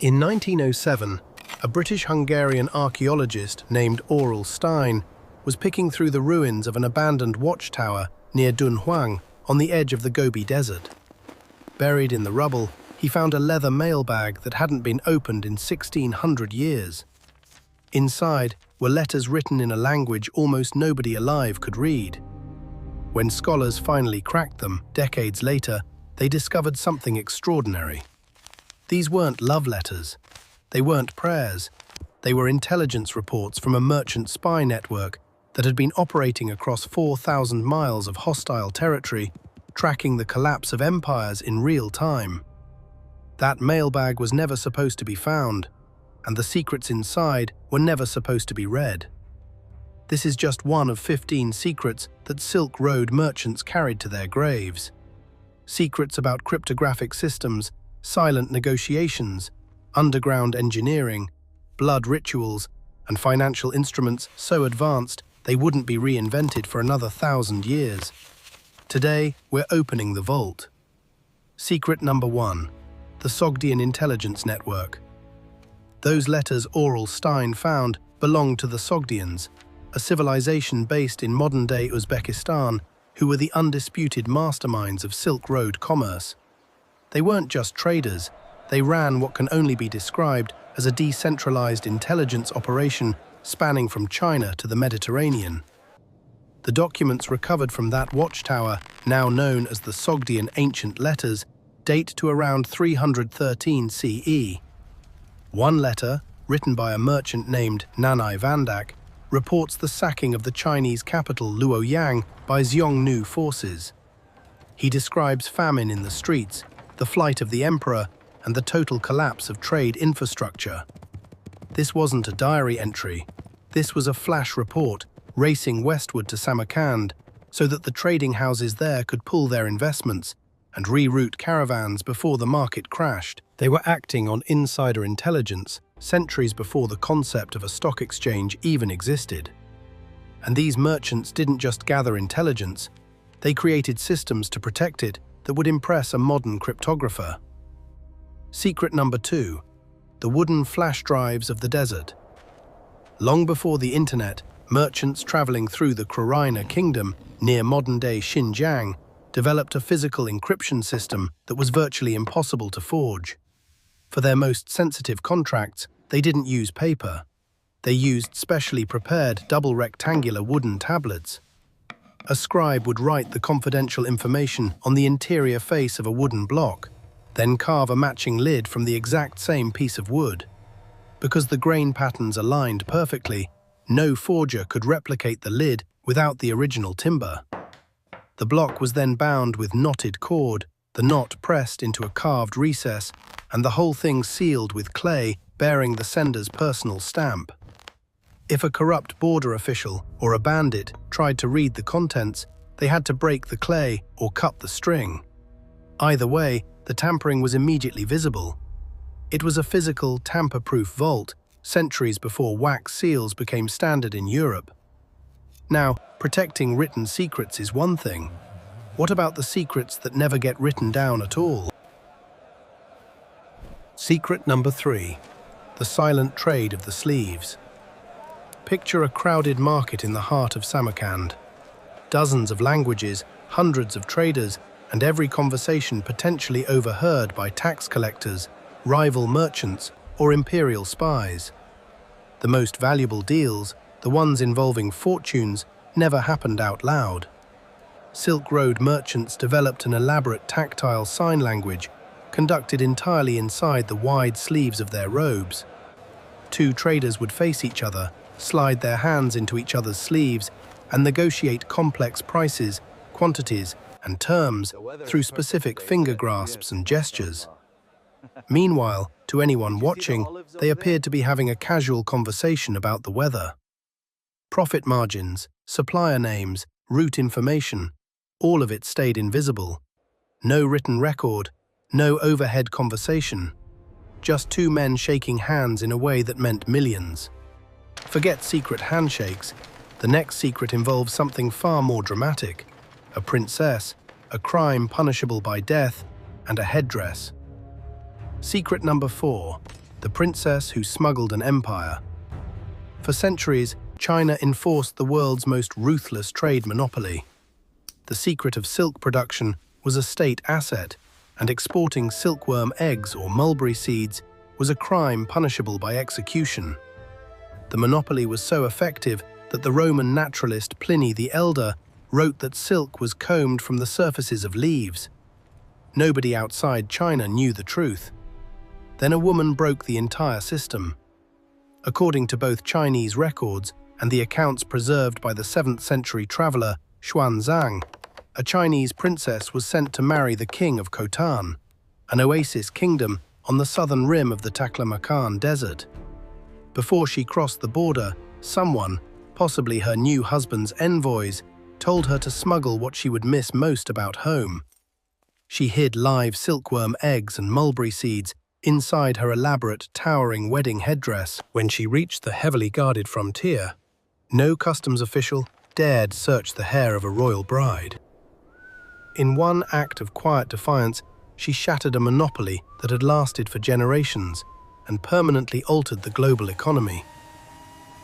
In 1907, a British-Hungarian archaeologist named Aurel Stein was picking through the ruins of an abandoned watchtower near Dunhuang on the edge of the Gobi Desert. Buried in the rubble, he found a leather mailbag that hadn't been opened in 1600 years. Inside were letters written in a language almost nobody alive could read. When scholars finally cracked them, decades later, they discovered something extraordinary. These weren't love letters. They weren't prayers. They were intelligence reports from a merchant spy network that had been operating across 4,000 miles of hostile territory, tracking the collapse of empires in real time. That mailbag was never supposed to be found, and the secrets inside were never supposed to be read. This is just one of 15 secrets that Silk Road merchants carried to their graves. Secrets about cryptographic systems, silent negotiations, underground engineering, blood rituals, and financial instruments so advanced they wouldn't be reinvented for another 1,000 years. Today, we're opening the vault. Secret number 1. The Sogdian intelligence network. Those letters Aurel Stein found belonged to the Sogdians, a civilization based in modern-day Uzbekistan who were the undisputed masterminds of Silk Road commerce. They weren't just traders, they ran what can only be described as a decentralized intelligence operation spanning from China to the Mediterranean. The documents recovered from that watchtower, now known as the Sogdian Ancient Letters, date to around 313 CE. One letter, written by a merchant named Nanai Vandak, reports the sacking of the Chinese capital Luoyang by Xiongnu forces. He describes famine in the streets, the flight of the emperor, and the total collapse of trade infrastructure. This wasn't a diary entry. This was a flash report racing westward to Samarkand so that the trading houses there could pull their investments and reroute caravans before the market crashed. They were acting on insider intelligence centuries before the concept of a stock exchange even existed. And these merchants didn't just gather intelligence, they created systems to protect it that would impress a modern cryptographer. Secret number 2. The wooden flash drives of the desert. Long before the internet, merchants traveling through the Krurina kingdom near modern-day Xinjiang developed a physical encryption system that was virtually impossible to forge. For their most sensitive contracts, they didn't use paper. They used specially prepared double rectangular wooden tablets. A scribe would write the confidential information on the interior face of a wooden block, then carve a matching lid from the exact same piece of wood. Because the grain patterns aligned perfectly, no forger could replicate the lid without the original timber. The block was then bound with knotted cord, the knot pressed into a carved recess, and the whole thing sealed with clay bearing the sender's personal stamp. If a corrupt border official or a bandit tried to read the contents, they had to break the clay or cut the string. Either way, the tampering was immediately visible. It was a physical, tamper-proof vault, centuries before wax seals became standard in Europe. Now, protecting written secrets is one thing. What about the secrets that never get written down at all? Secret number 3. The silent trade of the sleeves. Picture a crowded market in the heart of Samarkand. Dozens of languages, hundreds of traders, and every conversation potentially overheard by tax collectors, rival merchants, or imperial spies. The most valuable deals, the ones involving fortunes, never happened out loud. Silk Road merchants developed an elaborate tactile sign language, conducted entirely inside the wide sleeves of their robes. Two traders would face each other, slide their hands into each other's sleeves, and negotiate complex prices, quantities, and terms through specific finger grasps and gestures. Meanwhile, to anyone watching, they appeared to be having a casual conversation about the weather. Profit margins, supplier names, route information, all of it stayed invisible. No written record, no overhead conversation. Just two men shaking hands in a way that meant millions. Forget secret handshakes. The next secret involves something far more dramatic. A princess, a crime punishable by death, and a headdress. Secret number 4. the princess who smuggled an empire. For centuries, China enforced the world's most ruthless trade monopoly. The secret of silk production was a state asset, and exporting silkworm eggs or mulberry seeds was a crime punishable by execution. The monopoly was so effective that the Roman naturalist Pliny the Elder wrote that silk was combed from the surfaces of leaves. Nobody outside China knew the truth. Then a woman broke the entire system. According to both Chinese records and the accounts preserved by the 7th century traveller Xuanzang, a Chinese princess was sent to marry the king of Khotan, an oasis kingdom on the southern rim of the Taklamakan Desert. Before she crossed the border, someone, possibly her new husband's envoys, told her to smuggle what she would miss most about home. She hid live silkworm eggs and mulberry seeds inside her elaborate, towering wedding headdress. When she reached the heavily guarded frontier, no customs official dared search the hair of a royal bride. In one act of quiet defiance, she shattered a monopoly that had lasted for generations and permanently altered the global economy.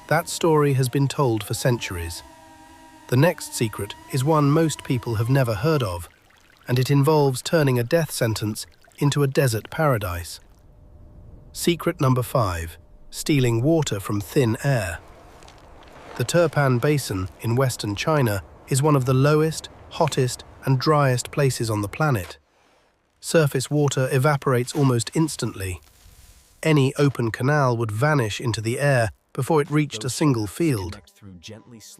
That story has been told for centuries. The next secret is one most people have never heard of, and it involves turning a death sentence into a desert paradise. Secret number 5: stealing water from thin air. The Turpan Basin in western China is one of the lowest, hottest, and driest places on the planet. Surface water evaporates almost instantly. Any open canal would vanish into the air before it reached a single field.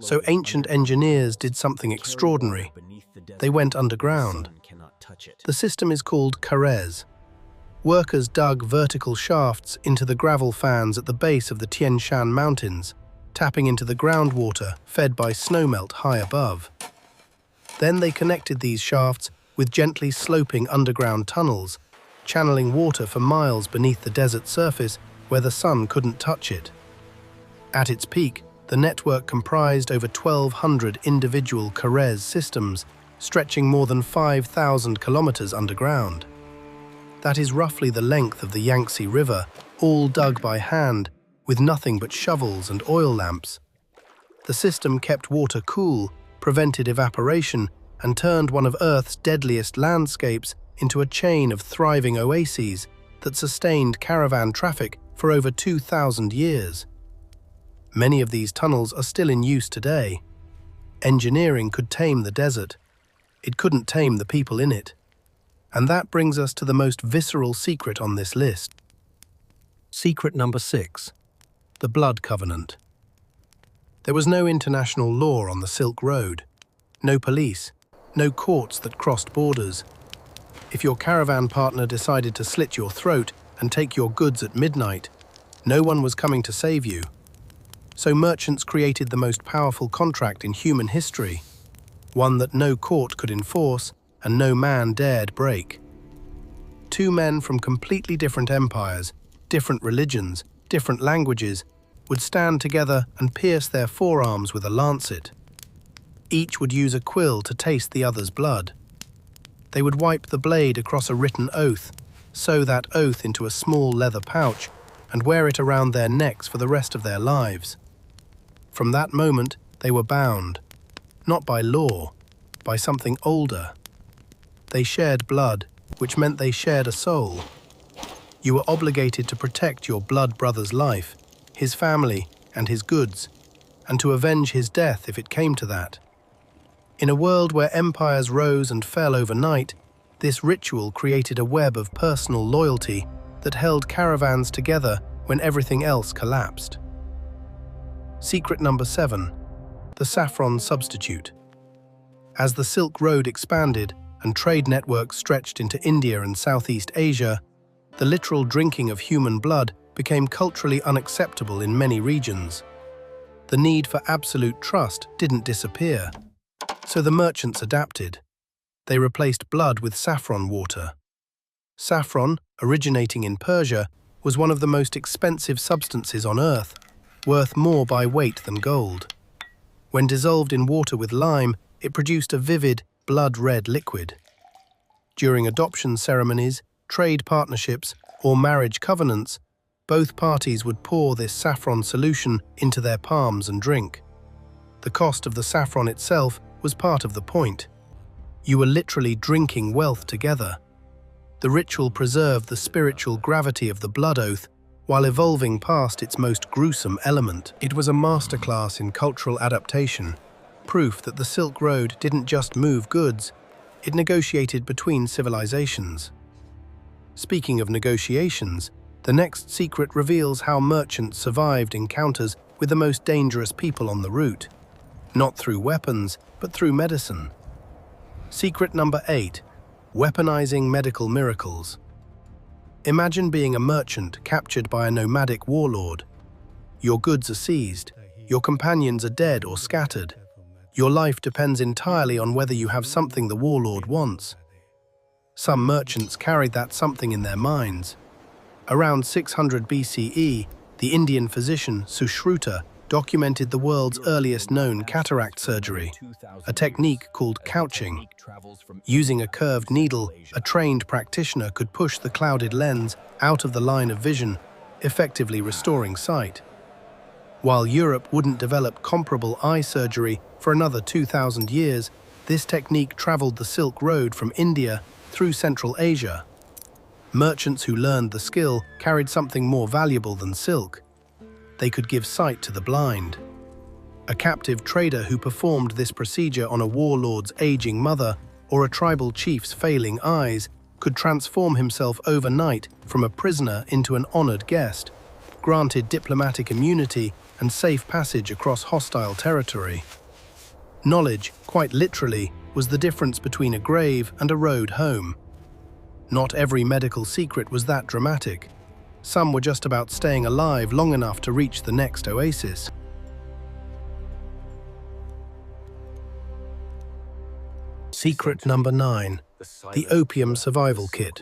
So ancient engineers did something extraordinary. They went underground. The system is called Karez. Workers dug vertical shafts into the gravel fans at the base of the Tian Shan Mountains, tapping into the groundwater fed by snowmelt high above. Then they connected these shafts with gently sloping underground tunnels, channeling water for miles beneath the desert surface where the sun couldn't touch it. At its peak, the network comprised over 1,200 individual Karez systems, stretching more than 5,000 kilometers underground. That is roughly the length of the Yangtze River, all dug by hand, with nothing but shovels and oil lamps. The system kept water cool, prevented evaporation, and turned one of Earth's deadliest landscapes into a chain of thriving oases that sustained caravan traffic for over 2,000 years. Many of these tunnels are still in use today. Engineering could tame the desert. It couldn't tame the people in it. And that brings us to the most visceral secret on this list. Secret number 6: the Blood Covenant. There was no international law on the Silk Road, no police, no courts that crossed borders. If your caravan partner decided to slit your throat and take your goods at midnight, no one was coming to save you. So merchants created the most powerful contract in human history, one that no court could enforce and no man dared break. Two men from completely different empires, different religions, different languages, would stand together and pierce their forearms with a lancet. Each would use a quill to taste the other's blood. They would wipe the blade across a written oath, sew that oath into a small leather pouch, and wear it around their necks for the rest of their lives. From that moment, they were bound, not by law, by something older. They shared blood, which meant they shared a soul. You were obligated to protect your blood brother's life, his family, and his goods, and to avenge his death if it came to that. In a world where empires rose and fell overnight, this ritual created a web of personal loyalty that held caravans together when everything else collapsed. Secret number 7: the saffron substitute. As the Silk Road expanded and trade networks stretched into India and Southeast Asia, the literal drinking of human blood became culturally unacceptable in many regions. The need for absolute trust didn't disappear, so the merchants adapted. They replaced blood with saffron water. Saffron, originating in Persia, was one of the most expensive substances on Earth, worth more by weight than gold. When dissolved in water with lime, it produced a vivid, blood-red liquid. During adoption ceremonies, trade partnerships, or marriage covenants, Both parties would pour this saffron solution into their palms and drink. The cost of the saffron itself was part of the point. You were literally drinking wealth together. The ritual preserved the spiritual gravity of the blood oath while evolving past its most gruesome element. It was a masterclass in cultural adaptation, proof that the Silk Road didn't just move goods, it negotiated between civilizations. Speaking of negotiations, the next secret reveals how merchants survived encounters with the most dangerous people on the route, not through weapons, but through medicine. Secret number 8. Weaponizing medical miracles. Imagine being a merchant captured by a nomadic warlord. Your goods are seized, your companions are dead or scattered. Your life depends entirely on whether you have something the warlord wants. Some merchants carried that something in their minds. Around 600 BCE, the Indian physician Sushruta documented the world's earliest known cataract surgery, a technique called couching. Using a curved needle, a trained practitioner could push the clouded lens out of the line of vision, effectively restoring sight. While Europe wouldn't develop comparable eye surgery for another 2,000 years, this technique traveled the Silk Road from India through Central Asia. Merchants who learned the skill carried something more valuable than silk. They could give sight to the blind. A captive trader who performed this procedure on a warlord's aging mother or a tribal chief's failing eyes could transform himself overnight from a prisoner into an honored guest, granted diplomatic immunity and safe passage across hostile territory. Knowledge, quite literally, was the difference between a grave and a road home. Not every medical secret was that dramatic. Some were just about staying alive long enough to reach the next oasis. Secret number 9. The Opium Survival Kit.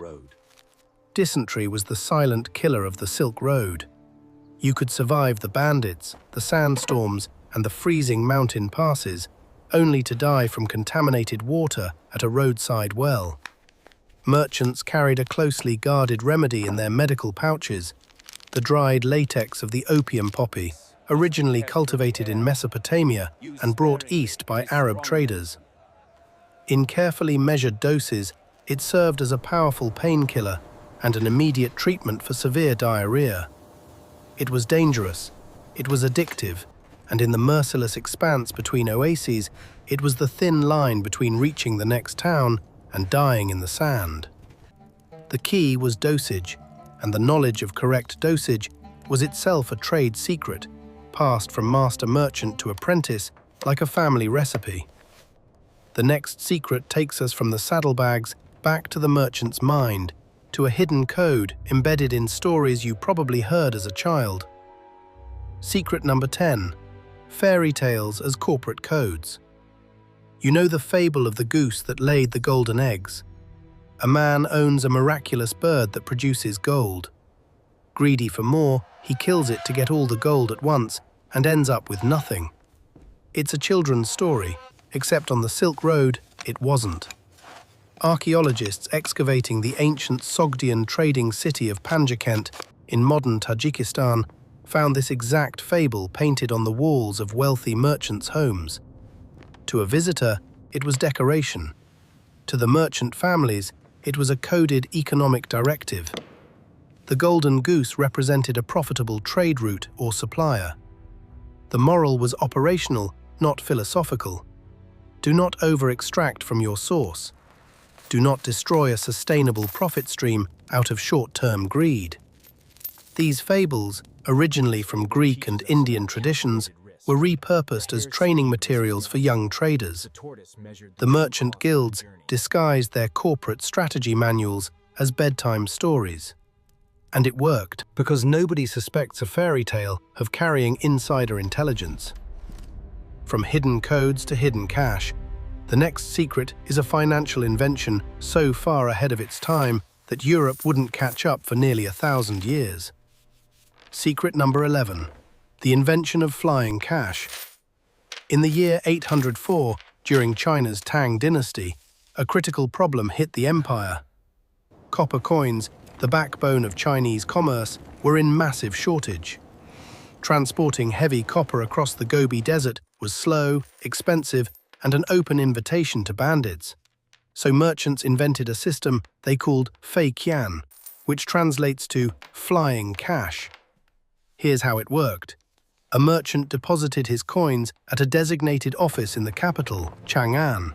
Dysentery was the silent killer of the Silk Road. You could survive the bandits, the sandstorms, and the freezing mountain passes, only to die from contaminated water at a roadside well. Merchants carried a closely guarded remedy in their medical pouches, the dried latex of the opium poppy, originally cultivated in Mesopotamia and brought east by Arab traders. In carefully measured doses, it served as a powerful painkiller and an immediate treatment for severe diarrhea. It was dangerous, it was addictive, and in the merciless expanse between oases, it was the thin line between reaching the next town and dying in the sand. The key was dosage, and the knowledge of correct dosage was itself a trade secret, passed from master merchant to apprentice like a family recipe. The next secret takes us from the saddlebags back to the merchant's mind, to a hidden code embedded in stories you probably heard as a child. Secret number 10. Fairy tales as corporate codes. You know the fable of the goose that laid the golden eggs. A man owns a miraculous bird that produces gold. Greedy for more, he kills it to get all the gold at once and ends up with nothing. It's a children's story, except on the Silk Road, it wasn't. Archaeologists excavating the ancient Sogdian trading city of Panjakent in modern Tajikistan found this exact fable painted on the walls of wealthy merchants' homes. To a visitor, it was decoration. To the merchant families, it was a coded economic directive. The golden goose represented a profitable trade route or supplier. The moral was operational, not philosophical. Do not over-extract from your source. Do not destroy a sustainable profit stream out of short-term greed. These fables, originally from Greek and Indian traditions, were repurposed as training materials for young traders. The merchant guilds disguised their corporate strategy manuals as bedtime stories. And it worked, because nobody suspects a fairy tale of carrying insider intelligence. From hidden codes to hidden cash, the next secret is a financial invention so far ahead of its time that Europe wouldn't catch up for nearly 1,000 years. Secret number 11. The invention of flying cash. In the year 804, during China's Tang Dynasty, a critical problem hit the empire. Copper coins, the backbone of Chinese commerce, were in massive shortage. Transporting heavy copper across the Gobi Desert was slow, expensive, and an open invitation to bandits. So merchants invented a system they called fei qian, which translates to flying cash. Here's how it worked. A merchant deposited his coins at a designated office in the capital, Chang'an.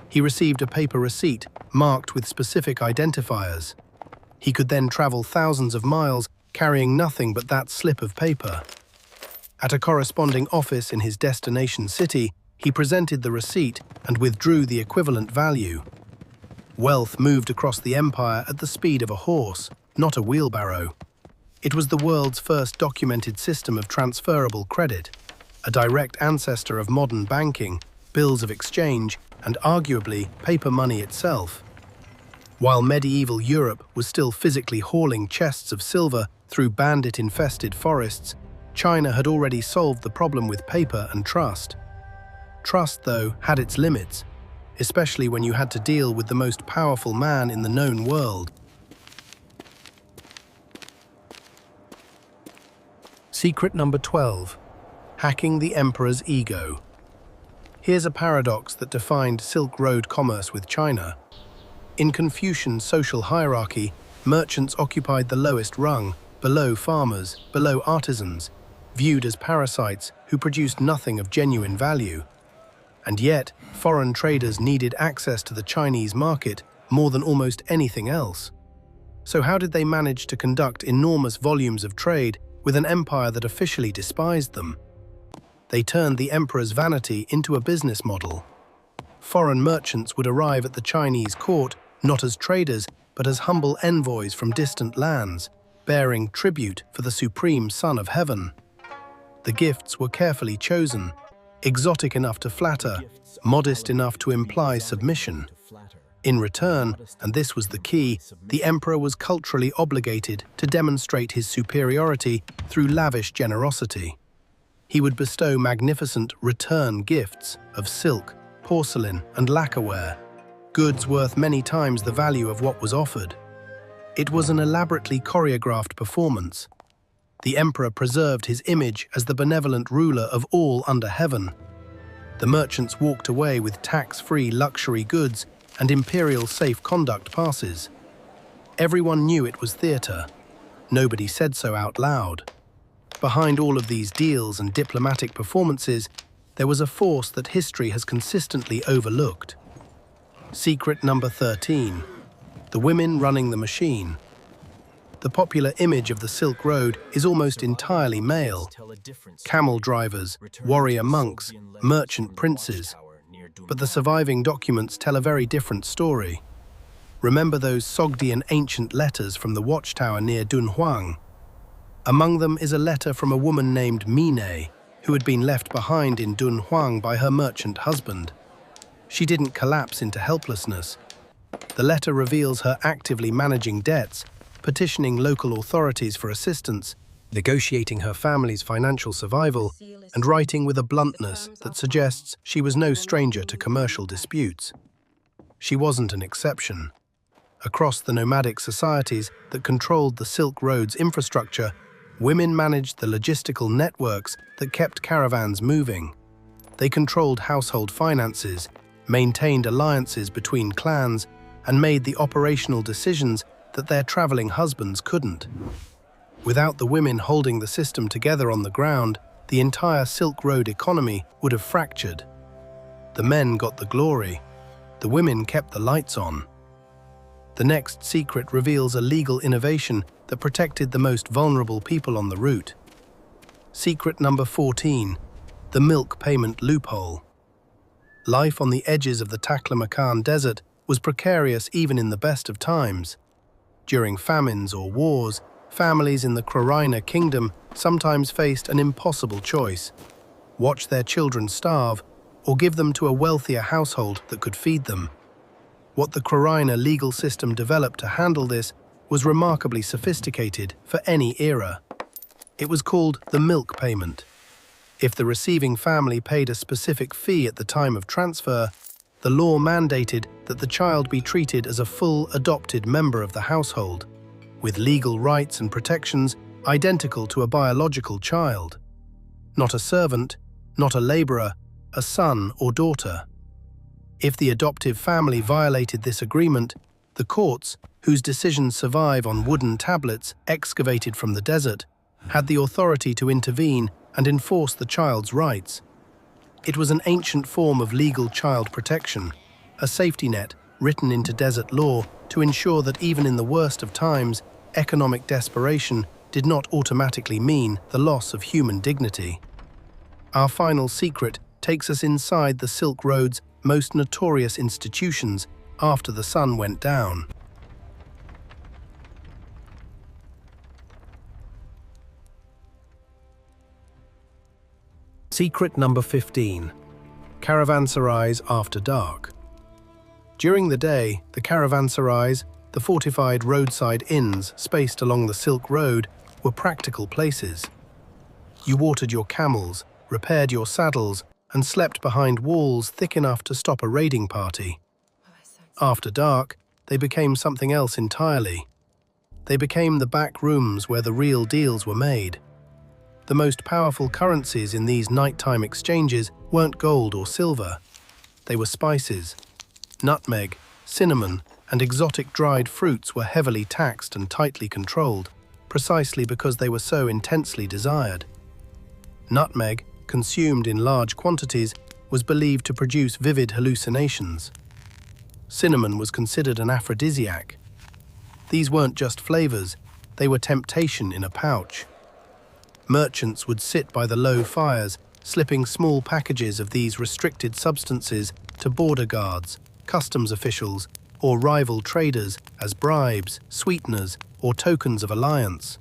He received a paper receipt marked with specific identifiers. He could then travel thousands of miles carrying nothing but that slip of paper. At a corresponding office in his destination city, he presented the receipt and withdrew the equivalent value. Wealth moved across the empire at the speed of a horse, not a wheelbarrow. It was the world's first documented system of transferable credit, a direct ancestor of modern banking, bills of exchange, and arguably paper money itself. While medieval Europe was still physically hauling chests of silver through bandit-infested forests, China had already solved the problem with paper and trust. Trust, though, had its limits, especially when you had to deal with the most powerful man in the known world. Secret number 12. Hacking the emperor's ego. Here's a paradox that defined Silk Road commerce with China. In Confucian social hierarchy, merchants occupied the lowest rung, below farmers, below artisans, viewed as parasites who produced nothing of genuine value. And yet, foreign traders needed access to the Chinese market more than almost anything else. So how did they manage to conduct enormous volumes of trade with an empire that officially despised them? They turned the emperor's vanity into a business model. Foreign merchants would arrive at the Chinese court not as traders, but as humble envoys from distant lands, bearing tribute for the supreme Son of Heaven. The gifts were carefully chosen, exotic enough to flatter, modest enough to imply submission. In return, and this was the key, the emperor was culturally obligated to demonstrate his superiority through lavish generosity. He would bestow magnificent return gifts of silk, porcelain, and lacquerware, goods worth many times the value of what was offered. It was an elaborately choreographed performance. The emperor preserved his image as the benevolent ruler of all under heaven. The merchants walked away with tax-free luxury goods and imperial safe conduct passes. Everyone knew it was theater. Nobody said so out loud. Behind all of these deals and diplomatic performances, there was a force that history has consistently overlooked. Secret number 13. The women running the machine. The popular image of the Silk Road is almost entirely male. Camel drivers, warrior monks, merchant princes. But the surviving documents tell a very different story. Remember those Sogdian ancient letters from the watchtower near Dunhuang? Among them is a letter from a woman named Mine, who had been left behind in Dunhuang by her merchant husband. She didn't collapse into helplessness. The letter reveals her actively managing debts, petitioning local authorities for assistance, negotiating her family's financial survival, and writing with a bluntness that suggests she was no stranger to commercial disputes. She wasn't an exception. Across the nomadic societies that controlled the Silk Road's infrastructure, women managed the logistical networks that kept caravans moving. They controlled household finances, maintained alliances between clans, and made the operational decisions that their traveling husbands couldn't. Without the women holding the system together on the ground, the entire Silk Road economy would have fractured. The men got the glory. The women kept the lights on. The next secret reveals a legal innovation that protected the most vulnerable people on the route. Secret number 14. The milk payment loophole. Life on the edges of the Taklamakan Desert was precarious even in the best of times. During famines or wars, families in the Karez kingdom sometimes faced an impossible choice: watch their children starve or give them to a wealthier household that could feed them. What the Karez legal system developed to handle this was remarkably sophisticated for any era. It was called the milk payment. If the receiving family paid a specific fee at the time of transfer, the law mandated that the child be treated as a full adopted member of the household. with legal rights and protections identical to a biological child. Not a servant, not a laborer, a son or daughter. If the adoptive family violated this agreement, the courts, whose decisions survive on wooden tablets excavated from the desert, had the authority to intervene and enforce the child's rights. It was an ancient form of legal child protection, a safety net written into desert law to ensure that even in the worst of times, economic desperation did not automatically mean the loss of human dignity. Our final secret takes us inside the Silk Road's most notorious institutions after the sun went down. Secret number 15. Caravanserais after dark. During the day, the caravanserais, the fortified roadside inns spaced along the Silk Road, were practical places. You watered your camels, repaired your saddles, and slept behind walls thick enough to stop a raiding party. After dark, they became something else entirely. They became the back rooms where the real deals were made. The most powerful currencies in these nighttime exchanges weren't gold or silver. They were spices. Nutmeg, cinnamon, and exotic dried fruits were heavily taxed and tightly controlled, precisely because they were so intensely desired. Nutmeg, consumed in large quantities, was believed to produce vivid hallucinations. Cinnamon was considered an aphrodisiac. These weren't just flavors, they were temptation in a pouch. Merchants would sit by the low fires, slipping small packages of these restricted substances to border guards, customs officials, or rival traders as bribes, sweeteners, or tokens of alliance.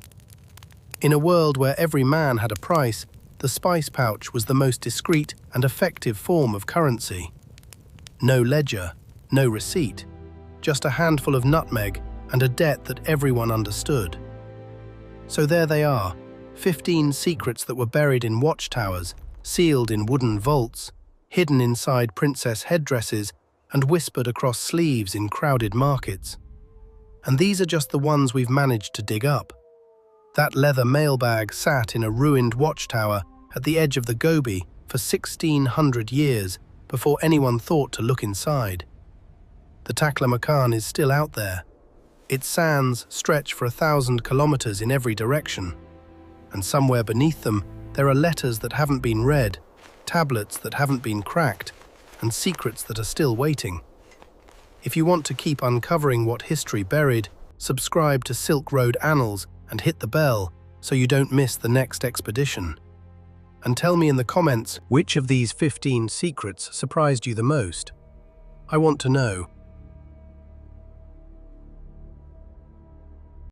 In a world where every man had a price, the spice pouch was the most discreet and effective form of currency. No ledger, no receipt, just a handful of nutmeg and a debt that everyone understood. So there they are, 15 secrets that were buried in watchtowers, sealed in wooden vaults, hidden inside princess headdresses, and whispered across sleeves in crowded markets. And these are just the ones we've managed to dig up. That leather mailbag sat in a ruined watchtower at the edge of the Gobi for 1,600 years before anyone thought to look inside. The Taklamakan is still out there. Its sands stretch for 1,000 kilometers in every direction. And somewhere beneath them, there are letters that haven't been read, tablets that haven't been cracked, and secrets that are still waiting. If you want to keep uncovering what history buried, subscribe to Silk Road Annals and hit the bell so you don't miss the next expedition. And tell me in the comments which of these 15 secrets surprised you the most. I want to know.